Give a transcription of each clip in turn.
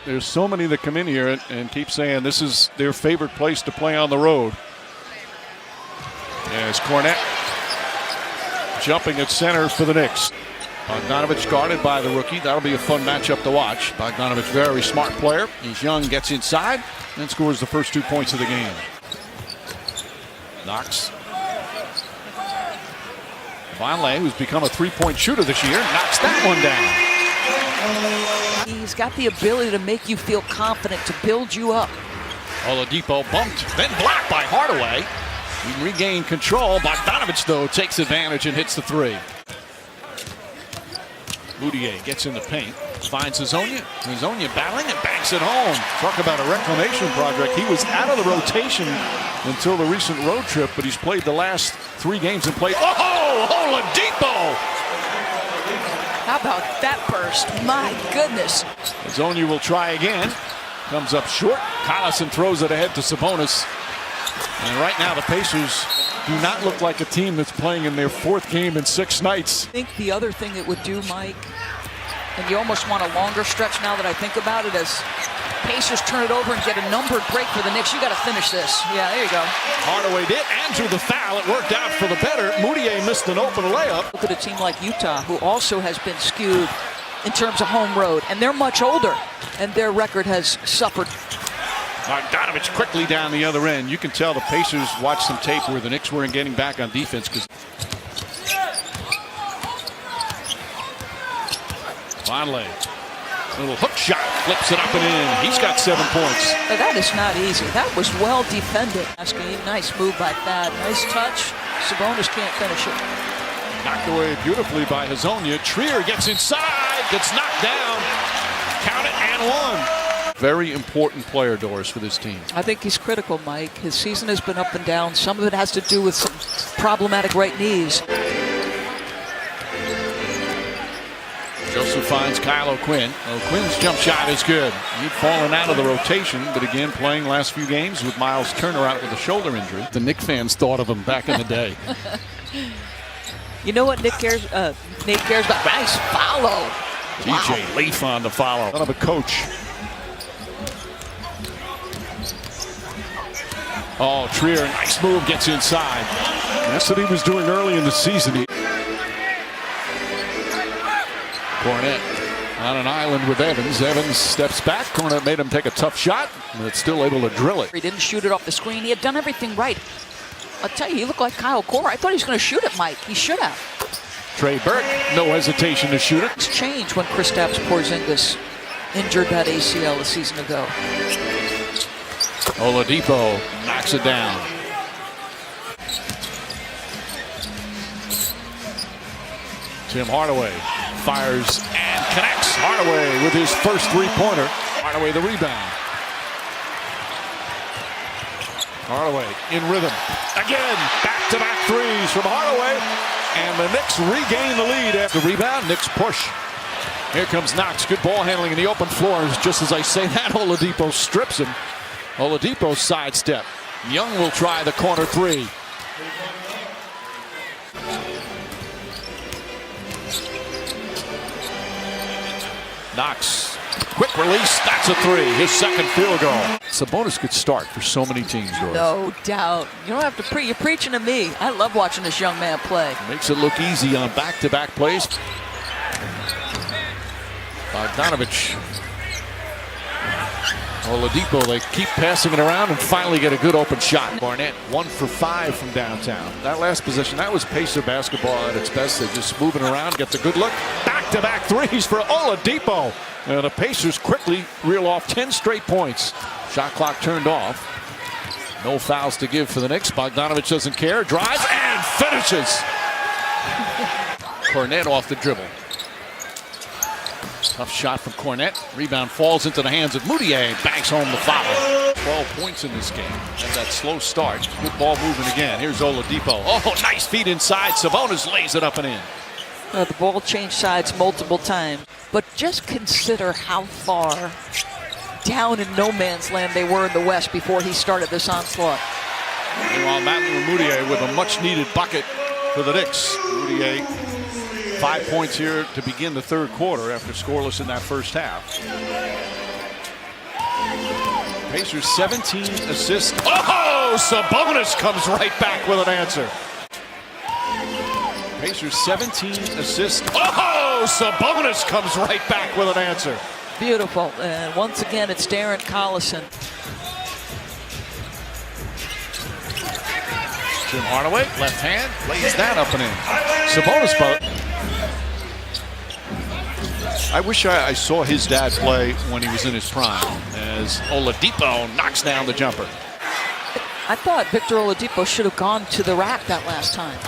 There's so many that come in here and keep saying this is their favorite place to play on the road. As Cornette jumping at center for the Knicks. Bogdanovich guarded by the rookie. That'll be a fun matchup to watch. Bogdanovich, very smart player. He's young, gets inside, and scores the first 2 points of the game. Knox. Vonleh, who's become a three-point shooter this year, knocks that one down. He's got the ability to make you feel confident, to build you up. Oladipo bumped, then blocked by Hardaway. He can regain control. Bogdanovich, though, takes advantage and hits the three. Moutier gets in the paint, finds Hazonia. Hazonia battling and banks it home. Talk about a reclamation project. He was out of the rotation until the recent road trip, but he's played the last 3 games and played. Oh, Oladipo! How about that burst? My goodness. Hazonia will try again. Comes up short. Collison throws it ahead to Sabonis. And right now the Pacers do not look like a team that's playing in their 4th game in 6 nights. I think the other thing it would do, Mike, and you almost want a longer stretch now that I think about it, as Pacers turn it over and get a numbered break for the Knicks. You got to finish this. Yeah, there you go. Hardaway did, and drew the foul. It worked out for the better. Moutier missed an open layup. Look at a team like Utah, who also has been skewed in terms of home road, and they're much older, and their record has suffered. Bogdanovich quickly down the other end. You can tell the Pacers watched some tape where the Knicks weren't getting back on defense because Vonleh, little hook shot, flips it up and in. He's got 7 points. Now, that is not easy. That was well defended. Nice move by Thad. Nice touch. Sabonis can't finish it. Knocked away beautifully by Hazonia. Trier gets inside, gets knocked down. Count it and one. Very important player, Doris, for this team. I think he's critical, Mike. His season has been up and down. Some of it has to do with some problematic right knees. Joseph finds Kyle O'Quinn. O'Quinn's jump shot is good. He'd fallen out of the rotation, but again playing last few games with Miles Turner out with a shoulder injury. The Knicks fans thought of him back in the day. You know what Nate cares about? Nice follow. TJ Leaf on the follow. Son of a coach. Oh, Trier, nice move, gets inside. That's what he was doing early in the season. Cornette on an island with Evans. Evans steps back. Cornette made him take a tough shot, but still able to drill it. He didn't shoot it off the screen. He had done everything right. I'll tell you, he looked like Kyle Korver. I thought he was going to shoot it, Mike. He should have. Trey Burke, no hesitation to shoot it. It's changed when Kristaps Porzingis injured that ACL a season ago. Oladipo knocks it down. Tim Hardaway fires and connects. Hardaway with his first three-pointer. Hardaway the rebound. Hardaway in rhythm. Again, back-to-back threes from Hardaway. And the Knicks regain the lead after the rebound. Knicks push. Here comes Knox. Good ball handling in the open floor. Just as I say that, Oladipo strips him. Oladipo sidestep. Young will try the corner three. Knox, quick release, that's a three, his second field goal. Sabonis could start for so many teams, Doris. No doubt. You don't have to you're preaching to me. I love watching this young man play. Makes it look easy on back-to-back plays. Bogdanovich. Oladipo, they keep passing it around and finally get a good open shot. Barnett 1 for 5 from downtown. That last possession, that was Pacer basketball at its best. They're just moving around, gets a good look. Back-to-back threes for Oladipo. And the Pacers quickly reel off 10 straight points. Shot clock turned off. No fouls to give for the Knicks. Bogdanovich doesn't care. Drives and finishes. Cornette off the dribble. Tough shot from Cornette. Rebound falls into the hands of Moutier. Banks home the foul. 12 points in this game. And that slow start. Good ball movement again. Here's Oladipo. Oh, nice feed inside. Sabonis lays it up and in. The ball changed sides multiple times. But just consider how far down in no man's land they were in the West before he started this onslaught. Meanwhile, Moutier with a much-needed bucket for the Knicks. Moutier 5 points here to begin the third quarter after scoreless in that first half. Pacers 17 assists. Oh, Sabonis comes right back with an answer. Pacers 17 assists. Oh, Sabonis comes right back with an answer. Beautiful. And once again, it's Darren Collison. Jim Hardaway, left hand, lays that up and in. Sabonis, I wish I saw his dad play when he was in his prime, as Oladipo knocks down the jumper. I thought Victor Oladipo should have gone to the rack that last time.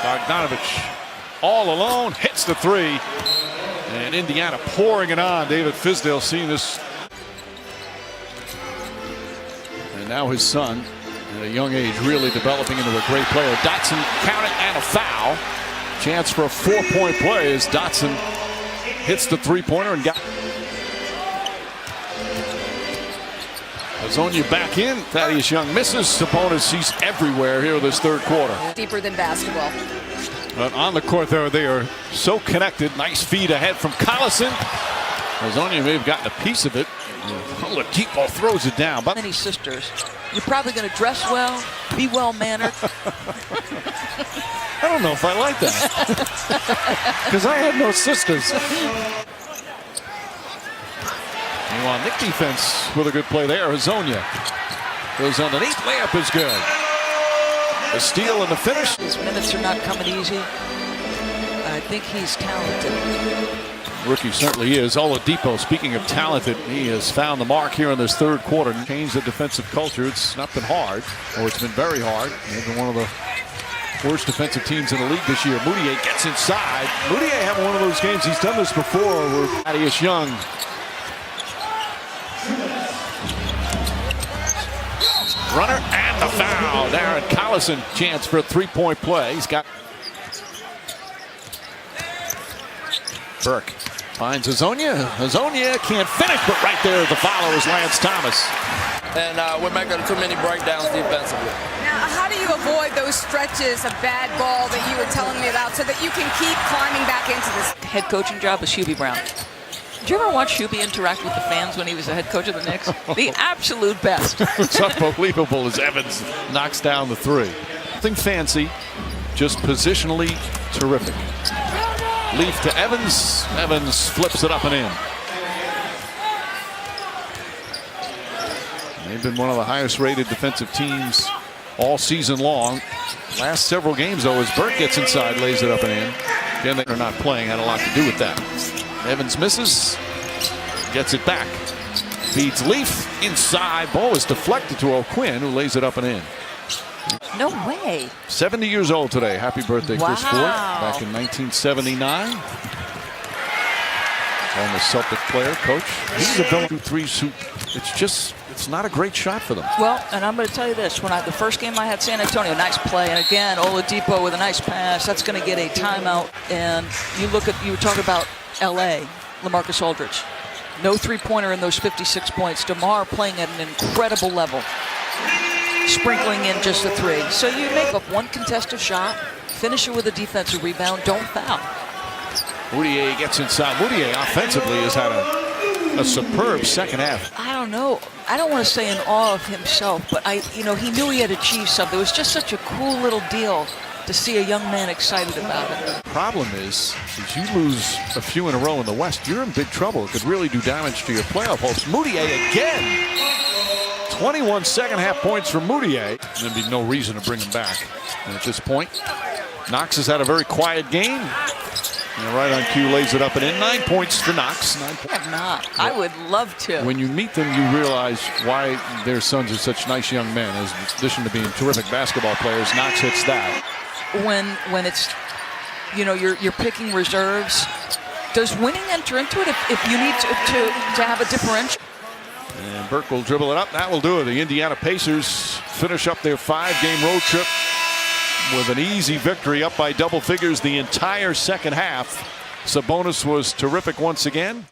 Bogdanovich all alone, hits the three. And Indiana pouring it on. David Fizdale seeing this. And now his son, at a young age, really developing into a great player. Dotson counted and a foul. Chance for a 4-point play as Dotson hits the three-pointer and got. Hazonia back in. Thaddeus Young misses. Sabonis, he's everywhere here this third quarter. Deeper than basketball. But on the court there, they are so connected. Nice feed ahead from Collison. Hazonia may have gotten a piece of it. Oladipo throws it down. But Many sisters. You're probably going to dress well, be well-mannered. I don't know if I like that. Because I had no sisters. Meanwhile, Knicks defense with a good play there. Hazonia goes underneath. Layup is good. The steal and the finish. His minutes are not coming easy. I think he's talented. Rookie certainly is. Oladipo, speaking of talented, he has found the mark here in this third quarter. Changed the defensive culture. It's not been hard, or it's been very hard. They've been one of the worst defensive teams in the league this year. Moutier gets inside. Moutier having one of those games. He's done this before with Thaddeus Young. Runner and the foul. Darren Collison, chance for a three-point play. He's got Burke finds Hazonia. Hazonia can't finish, but right there the follow is Lance Thomas. And we're making too many breakdowns defensively. Now, how do you avoid those stretches of bad ball that you were telling me about so that you can keep climbing back into this? Head coaching job is Hubie Brown. Did you ever watch Hubie interact with the fans when he was the head coach of the Knicks? The absolute best. It's unbelievable as Evans knocks down the three. Nothing fancy, just positionally terrific. Leaf to Evans. Evans flips it up and in. They've been one of the highest rated defensive teams all season long. Last several games, though, as Burke gets inside, lays it up and in. Again, they're not playing, had a lot to do with that. Evans misses, gets it back. Feeds Leaf inside. Ball is deflected to O'Quinn, who lays it up and in. No way. 70 years old today. Happy birthday, Chris Ford. Wow. Back in 1979. Former Celtic player, coach. He's a villain. 2 threes who, it's not a great shot for them. Well, and I'm going to tell you this. When the first game I had San Antonio, nice play. And again, Oladipo with a nice pass. That's going to get a timeout. And you were talking about L.A., LaMarcus Aldridge. No three-pointer in those 56 points. DeMar playing at an incredible level. Sprinkling in just a three. So you make up one contested shot, finish it with a defensive rebound, don't foul. Moutier gets inside. Moutier offensively has had a superb second half. I don't know. I don't want to say in awe of himself, but he knew he had achieved something. It was just such a cool little deal to see a young man excited about it. Problem is you lose a few in a row in the West, you're in big trouble. It could really do damage to your playoff hopes. Moutier again. 21 second half points for Moutier. There'd be no reason to bring him back. And at this point, Knox has had a very quiet game. And right on cue, lays it up and in. 9 points for Knox. 9 points. I have not. I would love to. When you meet them, you realize why their sons are such nice young men. As in addition to being terrific basketball players, Knox hits that. When it's, you're picking reserves, does winning enter into it if you need to have a differential? And Burke will dribble it up. That will do it. The Indiana Pacers finish up their 5-game road trip with an easy victory, up by double figures the entire second half. Sabonis was terrific once again.